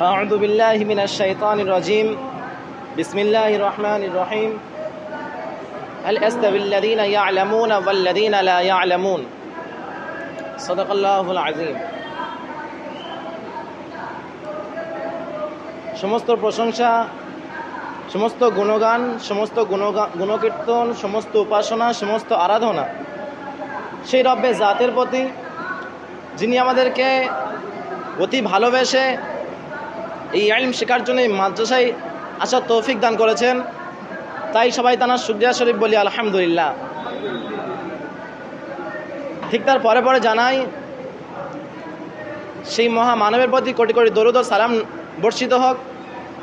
أعوذ بالله من الشيطان الرجيم بسم الله الرحمن الرحيم هل يستوي الذين يعلمون والذين لا يعلمون صدق الله العظيم। সমস্ত প্রশংসা, সমস্ত গুণগান, সমস্ত গুণকীর্তন, সমস্ত উপাসনা, সমস্ত আরাধনা সেই রব্বে জাতের প্রতি, যিনি আমাদেরকে অতি ভালোবেসে এই ইলম শেখার জন্য এই মাদ্রাসায় আসার তৌফিক দান করেছেন। তাই সবাই তার শুকরিয়া শরীফ বলি আলহামদুলিল্লাহ। ঠিক তার পরে পরে জানাই সেই মহামানবের প্রতি কোটি কোটি দরুদ ও সালাম বর্ষিত হোক,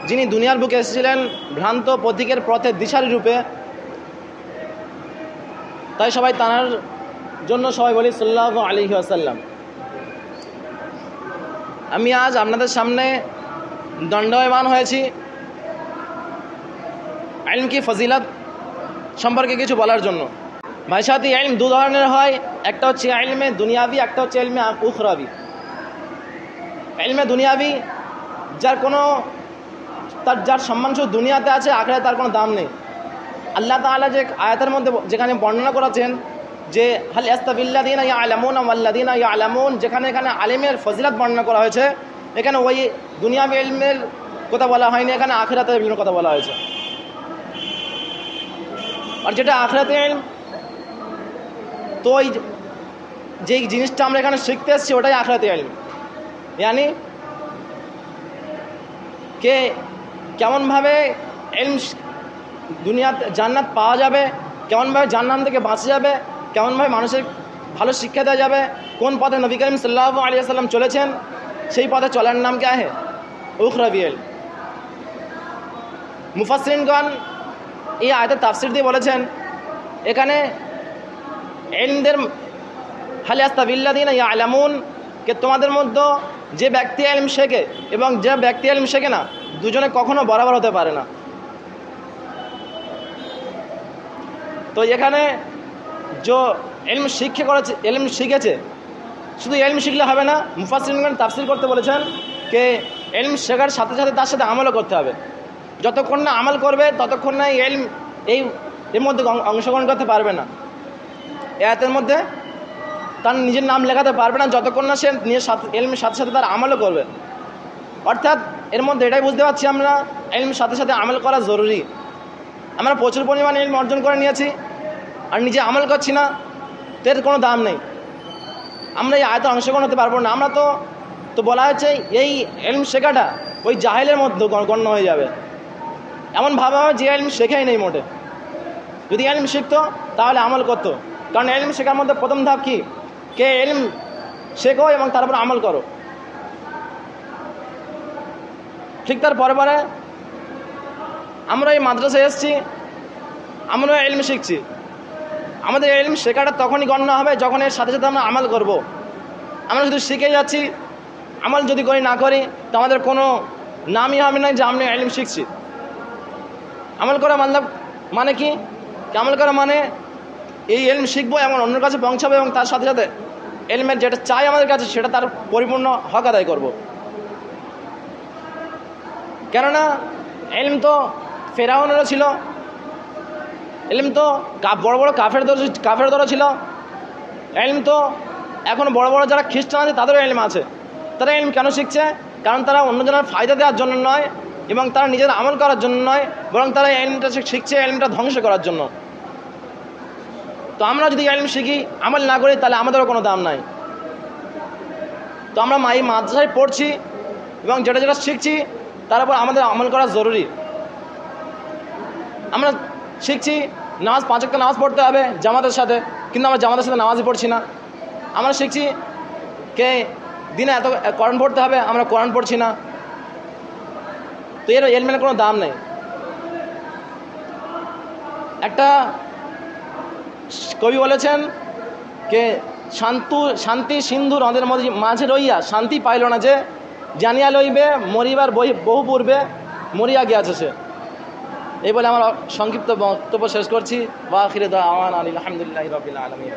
যিনি দুনিয়ার বুকে এসেছিলেন ভ্রান্ত পথিকের পথে দিশারি রূপে। তাই সবাই তার জন্য সবাই বলি সাল্লাল্লাহু আলাইহি ওয়াসাল্লাম। আমি আজ আপনাদের সামনে দণ্ডায়মান হয়েছি ইলম কি ফজিলত সম্পর্কে কিছু বলার জন্য। ভাই সাথী, ইলম দু ধরনের হয়, একটা হচ্ছে ইলমে দুনিয়াবি, একটা হচ্ছে ইলমে উখরাবি। ইলমে দুনিয়াবি যার সম্মান শুধু দুনিয়াতে আছে, আখিরাতে তার কোনো দাম নেই। আল্লাহ তাআলা যে আয়াতের মধ্যে যেখানে বর্ণনা করেছেন যে হাল ইয়াস্তাবিল্লাযীনা ইয়ালামুনা ওয়াল্লাযীনা ইয়ালামুন, যেখানে আলিমের ফজিলত বর্ণনা করা হয়েছে, এখানে ওই দুনিয়াবি ইলমের কথা বলা হয়নি, এখানে আখিরাতের ইলমের কথা বলা হয়েছে। আর যেটা আখিরাতের ইলম, তো ওই যেই জিনিসটা আমরা এখানে শিখতে এসেছি ওটাই আখিরাতের ইলম। ইয়ানি কে কেমনভাবে ইলম দুনিয়াতে জান্নাত পাওয়া যাবে, কেমনভাবে জাহান্নাম থেকে বাঁচা যাবে, কেমনভাবে মানুষের ভালো শিক্ষা দেওয়া যাবে, কোন পথে নবী করিম সাল্লাল্লাহু আলাইহি ওয়াসাল্লাম চলেছেন, সেই পথে চলার নাম কে है উখরাবি ইলম। মুফাসসিরিনগণ এই আয়াতের তাফসীর দিয়ে বলেছেন, এখানে ইলমদের হাল ইয়াস্তাবিল্লাযীনা ইয়ালামুন, কে তোমাদের মধ্যে যে ব্যক্তি ইলম শেখে এবং যে ব্যক্তি ইলম শেখে না, দুজনে কখনো বরাবর হতে পারে না। তো এখানে যে ইলম শিখেছে, শুধু ইলম শিখলে হবে না, মুফাসসিরিনগণ তাফসীর করতে বলেছেন যে ইলম শেখার সাথে সাথে তার সাথে আমলও করতে হবে। যতক্ষণ না আমল করবে ততক্ষণ না ইলম এর মধ্যে অংশগ্রহণ করতে পারবে না, আয়াতের মধ্যে তার নিজের নাম লেখাতে পারবে না, যতক্ষণ না সে নিজের ইলমের সাথে সাথে তার আমলও করবে। অর্থাৎ এর মধ্যে এটাই বুঝতে পারছি আমরা, ইলমের সাথে সাথে আমল করা জরুরি। আমরা প্রচুর পরিমাণে ইলম অর্জন করে নিয়েছি আর নিজে আমল করছি না, তো এর কোনো দাম নেই। আমরা এই আয়াতে অংশগ্রহণ হতে পারবো না। আমরা তো বলা হয়েছে এই ইলম শেখাটা ওই জাহেলের মধ্যে গণ্য হয়ে যাবে। এমন ভাবা হয় যে ইলম শেখাই নেই মোটে। যদি ইলম শিখতো তাহলে আমল করতো, কারণ ইলম শেখার মধ্যে প্রথম ধাপ কি, কে ইলম শেখো এবং তারপর আমল করো। ঠিক তার পরে পরে আমরা এই মাদ্রাসায় এসেছি, আমরা ইলম শিখছি। আমাদের ইলম শেখাটা তখনই গণ্য হবে যখন এর সাথে সাথে আমরা আমল করব। আমরা শুধু শিখে যাচ্ছি, আমল যদি না করি তো আমাদের কোনো নামই হবে না যে আমরা ইলম শিখছি। আমল করা মানে কি, আমল করা মানে এই ইলম শিখবো এবং অন্যের কাছে পৌঁছাবো এবং তার সাথে সাথে ইলমের যেটা চাই আমাদের কাছে সেটা তার পরিপূর্ণ হক আদায় করব। কেননা ইলম তো ফেরাউনেরও ছিল, ইলম তো বড় বড় কাফেরদেরও ছিল, ইলম তো এখন বড় বড় যারা খ্রিস্টান আছে তাদেরও ইলম আছে। তারা ইলম কেন শিখছে? কারণ তারা অন্যজনের ফায়দা দেওয়ার জন্য নয় এবং তারা নিজের আমল করার জন্য নয়, বরং তারা ইলমটা শিখছে ইলমটা ধ্বংস করার জন্য। তো আমরা যদি ইলম শিখি, আমল না করি, তাহলে আমাদেরও কোনো দাম নাই। তো আমরা এই মাদ্রাসায় পড়ছি এবং যেটা যেটা শিখছি তার উপর আমাদের আমল করা জরুরি। আমরা শিখছি নামাজ 5 ওয়াক্ত নামাজ পড়তে হবে জামাতের সাথে, কিন্তু আমরা জামাতের সাথে নামাজই পড়ছি না। আমরা শিখছি কে দিনে এত কোরআন পড়তে হবে, আমরা কোরআন পড়ছি না। তো এর ইলমের কোনো দাম নেই। একটা কবি বলেছেন কে শান্তি সিন্ধু নদের মাঝে রইয়া শান্তি পাইল না যে, জানিয়া লইবে মরিবার বহু পূর্বে মরিয়া গিয়াছে সে। এই বলে আমার সংক্ষিপ্ত বক্তব্য শেষ করছি। ওয়া আখিরু দাওয়ানা আলহামদুলিল্লাহি রাব্বিল আলামিন।